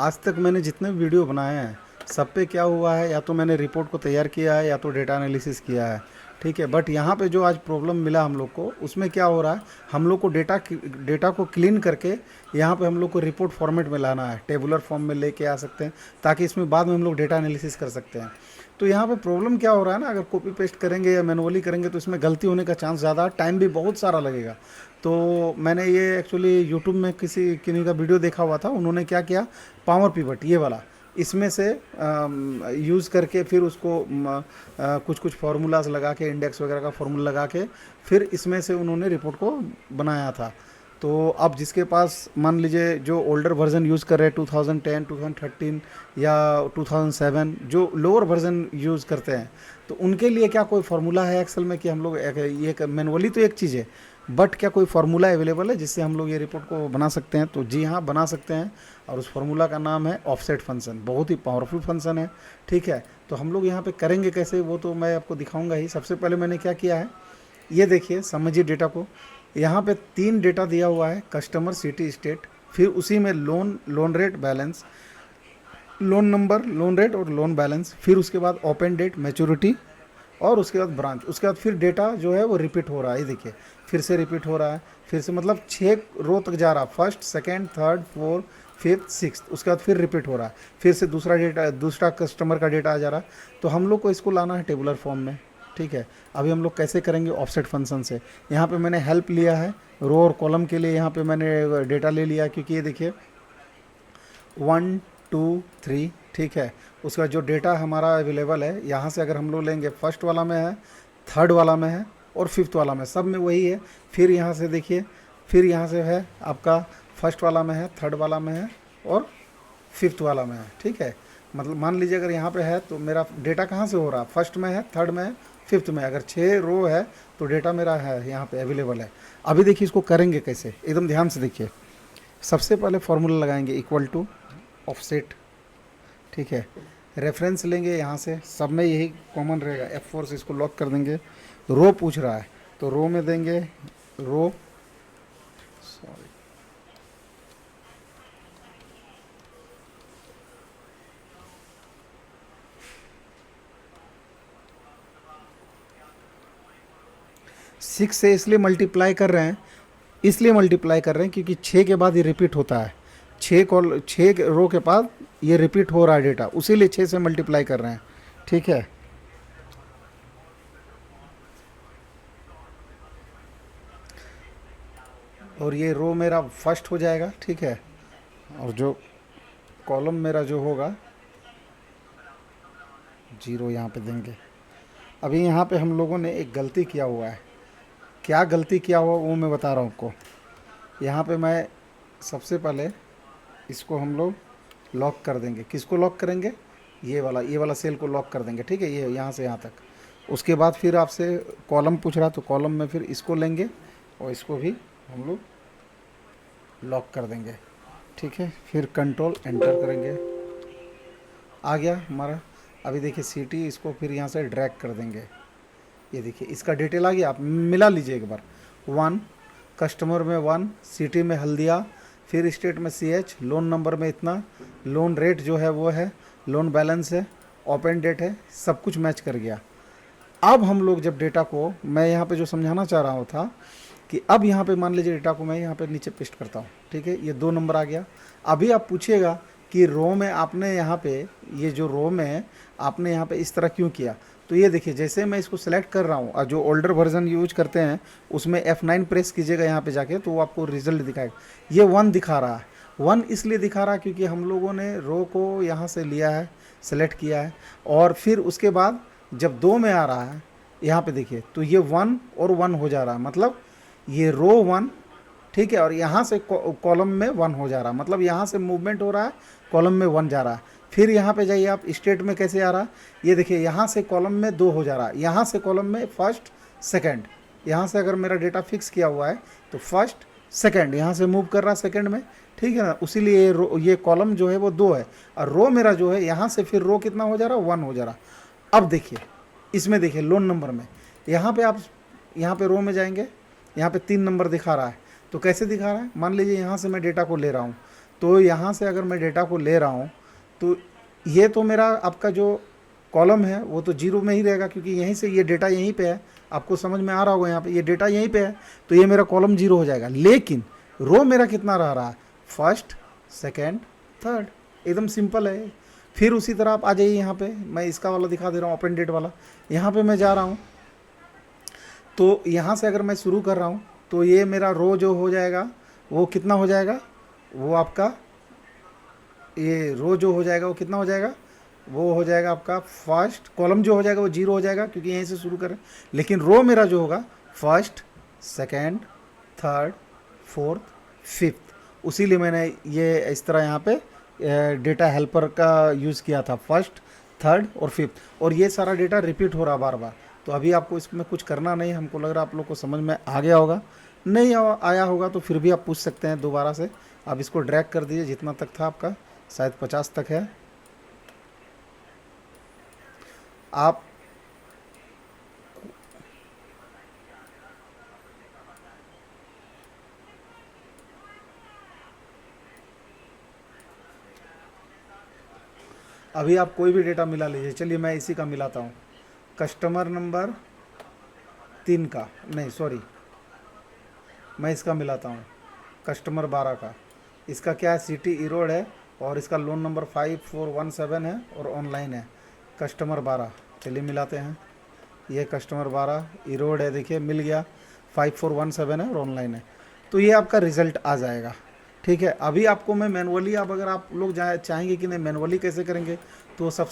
आज तक मैंने जितने भी वीडियो बनाए हैं सब पे क्या हुआ है, या तो मैंने रिपोर्ट को तैयार किया है या तो डेटा एनालिसिस किया है। ठीक है, बट यहाँ पे जो आज प्रॉब्लम मिला हम लोग को, उसमें क्या हो रहा है, हम लोग को डेटा को क्लीन करके यहाँ पे हम लोग को रिपोर्ट फॉर्मेट में लाना है, टेबुलर फॉर्म में लेके आ सकते हैं, ताकि इसमें बाद में हम लोग डेटा एनालिसिस कर सकते हैं। तो यहाँ पे प्रॉब्लम क्या हो रहा है ना, अगर कॉपी पेस्ट करेंगे या मैनुअली करेंगे तो इसमें गलती होने का चांस ज़्यादा, टाइम भी बहुत सारा लगेगा। तो मैंने ये एक्चुअली यूट्यूब में किन्हीं का वीडियो देखा हुआ था, उन्होंने क्या किया, पावर पिवट ये वाला इसमें से यूज़ करके फिर उसको कुछ कुछ फार्मूलाज लगा के, इंडेक्स वगैरह का फार्मूला लगा के फिर इसमें से उन्होंने रिपोर्ट को बनाया था। तो अब जिसके पास मान लीजिए जो ओल्डर वर्जन यूज़ कर रहे हैं 2010, 2013 या 2007, जो लोअर वर्जन यूज़ करते हैं, तो उनके लिए क्या कोई फार्मूला है एक्सेल में कि हम लोग ये मैनुअली तो एक चीज़ है, बट क्या कोई फार्मूला अवेलेबल है जिससे हम लोग ये रिपोर्ट को बना सकते हैं? तो जी हाँ, बना सकते हैं। और उस फार्मूला का नाम है ऑफसेट फंक्शन, बहुत ही पावरफुल फंक्शन है। ठीक है, तो हम लोग यहाँ पे करेंगे कैसे वो तो मैं आपको दिखाऊंगा ही। सबसे पहले मैंने क्या किया है, ये देखिए, समझिए डेटा को। यहाँ पे 3 डेटा दिया हुआ है, कस्टमर, सिटी, स्टेट, फिर उसी में loan rate, balance, loan number, loan rate और लोन बैलेंस, फिर उसके बाद ओपन डेट, मैच्योरिटी, और उसके बाद ब्रांच। उसके बाद फिर डेटा जो है वो रिपीट हो रहा है, ये देखिए, फिर से रिपीट हो रहा है, फिर से, मतलब 6 रो तक जा रहा है, first, second, third, fourth, fifth, six. उसके बाद फिर रिपीट हो रहा है, फिर से दूसरा डेटा, दूसरा कस्टमर का डेटा आ जा रहा है। तो हम लोग को इसको लाना है टेबुलर फॉर्म में। ठीक है, अभी हम लोग कैसे करेंगे, ऑफसेट फंक्शन से। यहाँ पे मैंने हेल्प लिया है रो और कॉलम के लिए, यहाँ पे मैंने डेटा ले लिया, क्योंकि ये देखिए 1 2 3। ठीक है, उसका जो डेटा हमारा अवेलेबल है, यहाँ से अगर हम लोग लेंगे, फर्स्ट वाला में है, थर्ड वाला में है और फिफ्थ वाला में, सब में वही है। फिर यहाँ से देखिए, फिर यहाँ से है आपका फर्स्ट वाला में है, थर्ड वाला में है और फिफ्थ वाला में है। ठीक है, मतलब मान लीजिए अगर यहाँ पे है तो मेरा डेटा कहाँ से हो रहा है, फर्स्ट में है, थर्ड में है, फिफ्थ में। अगर 6 रो है तो डेटा मेरा है यहाँ पे अवेलेबल है। अभी देखिए इसको करेंगे कैसे, एकदम ध्यान से देखिए। सबसे पहले फॉर्मूला लगाएंगे, इक्वल टू ऑफसेट। ठीक है, रेफरेंस लेंगे यहाँ से, सब में यही कॉमन रहेगा, F4 से इसको लॉक कर देंगे। रो पूछ रहा है तो रो में देंगे रो, सॉरी, सिक्स से इसलिए मल्टीप्लाई कर रहे हैं, क्योंकि 6 के बाद ये रिपीट होता है। 6 रो के बाद ये रिपीट हो रहा है डेटा, उसीलिए 6 से मल्टीप्लाई कर रहे हैं। ठीक है, और ये रो मेरा फर्स्ट हो जाएगा। ठीक है, और जो कॉलम मेरा जो होगा 0 यहाँ पे देंगे। अभी यहाँ पे हम लोगों ने एक गलती किया हुआ है। क्या गलती किया हुआ वो मैं बता रहा हूँ आपको। यहाँ पे मैं सबसे पहले इसको हम लोग लॉक कर देंगे। किसको लॉक करेंगे, ये वाला सेल को लॉक कर देंगे। ठीक है, ये यहाँ से यहाँ तक। उसके बाद फिर आपसे कॉलम पूछ रहा, तो कॉलम में फिर इसको लेंगे और इसको भी हम लोग लॉक कर देंगे। ठीक है, फिर कंट्रोल एंटर करेंगे, आ गया हमारा। अभी देखिए सिटी, इसको फिर यहाँ से ड्रैग कर देंगे। ये देखिए इसका डिटेल आ गया, आप मिला लीजिए एक बार। 1 कस्टमर में 1, सिटी में हल्दिया, फिर स्टेट में CH, लोन नंबर में इतना, लोन रेट जो है वो है, लोन बैलेंस है, ओपन डेट है, सब कुछ मैच कर गया। अब हम लोग जब डेटा को, मैं यहाँ पे जो समझाना चाह रहा हूँ था कि अब यहाँ पे मान लीजिए डेटा को मैं यहाँ पे नीचे पेस्ट करता हूँ। ठीक है, ये 2 नंबर आ गया। अभी आप पूछिएगा कि रो में आपने यहाँ पे, ये जो रो में आपने यहाँ पे इस तरह क्यों किया। तो ये देखिए, जैसे मैं इसको सेलेक्ट कर रहा हूँ, और जो ओल्डर वर्जन यूज करते हैं उसमें F9 प्रेस कीजिएगा यहाँ पे जाके, तो वो आपको रिजल्ट दिखाएगा। ये 1 दिखा रहा है। 1 इसलिए दिखा रहा है क्योंकि हम लोगों ने रो को यहाँ से लिया है, सेलेक्ट किया है, और फिर उसके बाद जब 2 में आ रहा है यहाँ पे देखिए, तो ये 1 और 1 हो जा रहा है, मतलब ये रो 1। ठीक है, और यहाँ से कॉलम में 1 हो जा रहा है, मतलब यहाँ से मूवमेंट हो रहा है, कॉलम में 1 जा रहा है। फिर यहाँ पे जाइए आप, स्टेट में कैसे आ रहा है, ये देखिए यहाँ से कॉलम में 2 हो जा रहा है, यहाँ से कॉलम में फर्स्ट, सेकंड। यहाँ से अगर मेरा डेटा फिक्स किया हुआ है तो फर्स्ट, सेकंड, यहाँ से मूव कर रहा है सेकंड में। ठीक है ना, उसीलिए ये कॉलम जो है वो 2 है, और रो मेरा जो है यहाँ से फिर रो कितना हो जा रहा है, 1 हो जा रहा है। अब देखिए इसमें, देखिए लोन नंबर में, यहाँ पे आप यहाँ पे रो में जाएंगे, यहाँ पे 3 नंबर दिखा रहा है। तो कैसे दिखा रहा है, मान लीजिए यहाँ से मैं डेटा को ले रहा हूँ, तो यहाँ से अगर मैं डेटा को ले रहा हूँ तो ये तो मेरा आपका जो कॉलम है वो तो जीरो में ही रहेगा, क्योंकि यहीं से ये डेटा यहीं पे है, आपको समझ में आ रहा होगा, यहाँ पे ये डेटा यहीं पे है, तो ये मेरा कॉलम जीरो हो जाएगा। लेकिन रो मेरा कितना रह रहा है, फर्स्ट, सेकेंड, थर्ड, एकदम सिंपल है। फिर उसी तरह आप आ जाइए यहाँ पे, मैं इसका वाला दिखा दे रहा हूँ, ओपन डेट वाला। यहाँ पे मैं जा रहा हूँ, तो यहाँ से अगर मैं शुरू कर रहा हूँ तो ये मेरा रो जो हो जाएगा वो कितना हो जाएगा, वो आपका ये रो जो हो जाएगा वो कितना हो जाएगा, वो हो जाएगा आपका फर्स्ट, कॉलम जो हो जाएगा वो जीरो हो जाएगा क्योंकि यहीं से शुरू करें। लेकिन रो मेरा जो होगा first, second, third, fourth, fifth, उसीलिए मैंने ये इस तरह यहाँ पे डेटा हेल्पर का यूज़ किया था, फर्स्ट, थर्ड और फिफ्थ, और ये सारा डेटा रिपीट हो रहा बार बार। तो अभी आपको इसमें कुछ करना नहीं, हमको लग रहा है आप लोग को समझ में आ गया होगा। नहीं आया होगा तो फिर भी आप पूछ सकते हैं दोबारा से। आप इसको ड्रैग कर दीजिए जितना तक था आपका, शायद 50 तक है। आप अभी आप कोई भी डेटा मिला लीजिए, चलिए मैं इसी का मिलाता हूँ, कस्टमर नंबर 3 का, नहीं सॉरी, मैं इसका मिलाता हूँ, कस्टमर 12 का। इसका क्या है, सिटी इरोड है और इसका लोन नंबर 5417 है और ऑनलाइन है, कस्टमर 12। चलिए मिलाते हैं, ये कस्टमर 12 इरोड है, देखिए मिल गया, 5417 है और ऑनलाइन है। तो ये आपका रिज़ल्ट आ जाएगा। ठीक है, अभी आपको मैं मैनुअली, अब अगर आप लोग चाहेंगे कि नहीं मैनुअली कैसे करेंगे, तो सब